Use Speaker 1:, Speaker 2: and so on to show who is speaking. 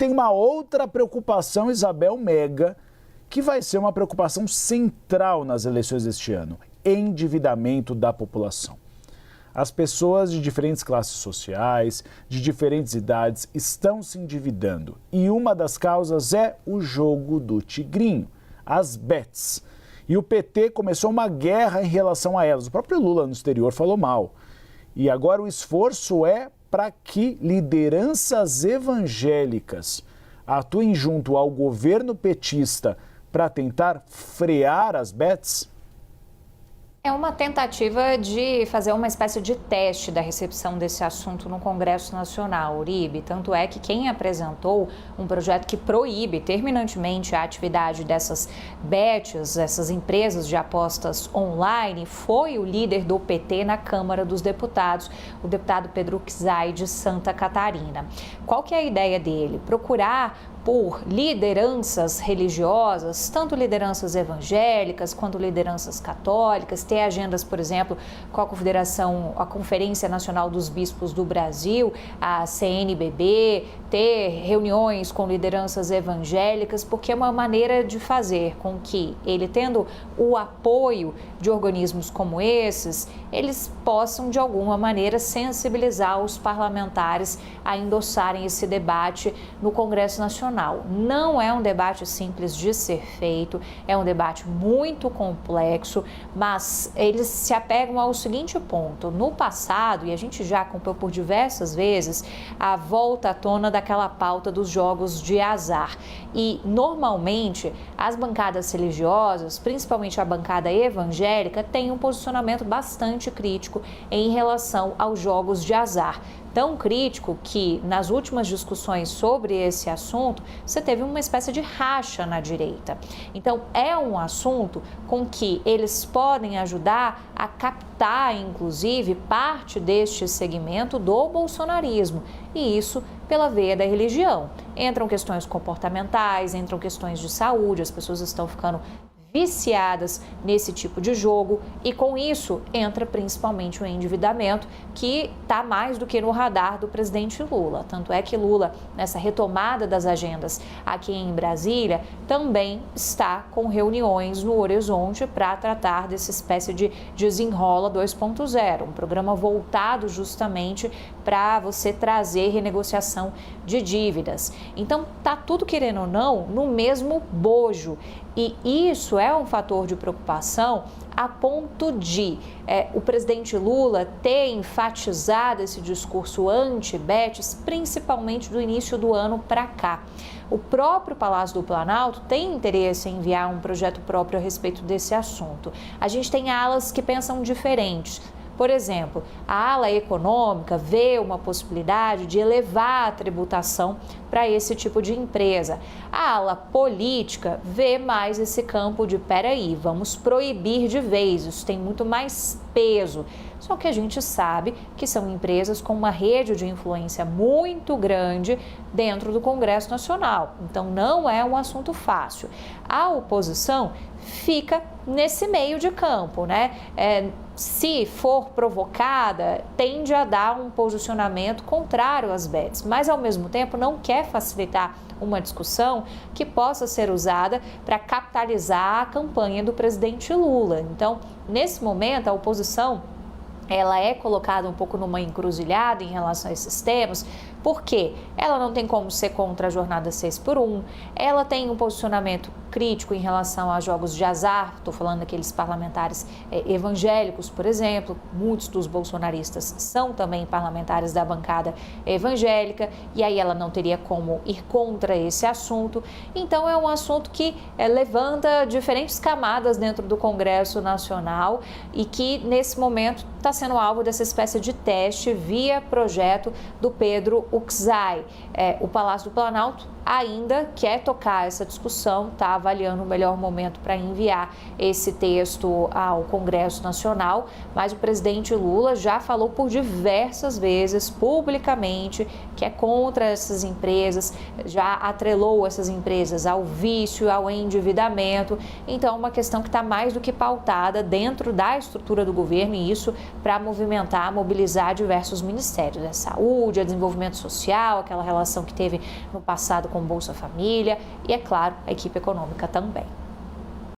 Speaker 1: tem uma outra preocupação, Isabel Mega, que vai ser uma preocupação central nas eleições deste ano: endividamento da população. As pessoas de diferentes classes sociais, de diferentes idades, estão se endividando. E uma das causas é o jogo do tigrinho, as bets. E o PT começou uma guerra em relação a elas. O próprio Lula no exterior falou mal. E agora o esforço é para que lideranças evangélicas atuem junto ao governo petista para tentar frear as bets?
Speaker 2: É uma tentativa de fazer uma espécie de teste da recepção desse assunto no Congresso Nacional, Uribe. Tanto é que quem apresentou um projeto que proíbe terminantemente a atividade dessas bets, essas empresas de apostas online, foi o líder do PT na Câmara dos Deputados, o deputado Pedro Uczai, de Santa Catarina. Qual que é a ideia dele? Procurar por lideranças religiosas, tanto lideranças evangélicas quanto lideranças católicas, ter agendas, por exemplo, com a Conferência Nacional dos Bispos do Brasil, a CNBB, ter reuniões com lideranças evangélicas, porque é uma maneira de fazer com que ele, tendo o apoio de organismos como esses, eles possam, de alguma maneira, sensibilizar os parlamentares a endossarem esse debate no Congresso Nacional. Não é um debate simples de ser feito, é um debate muito complexo, mas eles se apegam ao seguinte ponto: no passado, e a gente já acompanhou por diversas vezes, a volta à tona daquela pauta dos jogos de azar. E, normalmente, as bancadas religiosas, principalmente a bancada evangélica, têm um posicionamento bastante crítico em relação aos jogos de azar. Tão crítico que, nas últimas discussões sobre esse assunto, você teve uma espécie de racha na direita. Então, é um assunto com que eles podem ajudar a captar, inclusive, parte deste segmento do bolsonarismo, e isso pela veia da religião. Entram questões comportamentais, entram questões de saúde, as pessoas estão ficando viciadas nesse tipo de jogo, e com isso entra principalmente o endividamento, que está mais do que no radar do presidente Lula. Tanto é que Lula, nessa retomada das agendas aqui em Brasília, também está com reuniões no horizonte para tratar dessa espécie de Desenrola 2.0, um programa voltado justamente para você trazer renegociação de dívidas. Então, tá tudo, querendo ou não, no mesmo bojo. E isso é um fator de preocupação a ponto de o presidente Lula ter enfatizado esse discurso anti-bets, principalmente do início do ano para cá. O próprio Palácio do Planalto tem interesse em enviar um projeto próprio a respeito desse assunto. A gente tem alas que pensam diferentes. Por exemplo, a ala econômica vê uma possibilidade de elevar a tributação para esse tipo de empresa. A ala política vê mais esse campo de peraí, vamos proibir de vez, isso tem muito mais peso. Só que a gente sabe que são empresas com uma rede de influência muito grande dentro do Congresso Nacional. Então, não é um assunto fácil. A oposição fica nesse meio de campo, né? Se for provocada, tende a dar um posicionamento contrário às bets, mas ao mesmo tempo não quer facilitar uma discussão que possa ser usada para capitalizar a campanha do presidente Lula. Então, nesse momento, a oposição ela é colocada um pouco numa encruzilhada em relação a esses temas, porque ela não tem como ser contra a jornada 6x1, ela tem um posicionamento crítico em relação a jogos de azar, estou falando daqueles parlamentares evangélicos, por exemplo, muitos dos bolsonaristas são também parlamentares da bancada evangélica, e aí ela não teria como ir contra esse assunto. Então é um assunto que levanta diferentes camadas dentro do Congresso Nacional e que nesse momento está sendo alvo dessa espécie de teste via projeto do Pedro Uczai. O Palácio do Planalto ainda quer tocar essa discussão, está avaliando o melhor momento para enviar esse texto ao Congresso Nacional, mas o presidente Lula já falou por diversas vezes, publicamente, que é contra essas empresas, já atrelou essas empresas ao vício, ao endividamento. Então, uma questão que está mais do que pautada dentro da estrutura do governo, e isso para movimentar, mobilizar diversos ministérios, a saúde, a desenvolvimento social, aquela relação que teve no passado com Bolsa Família e, é claro, a equipe econômica também.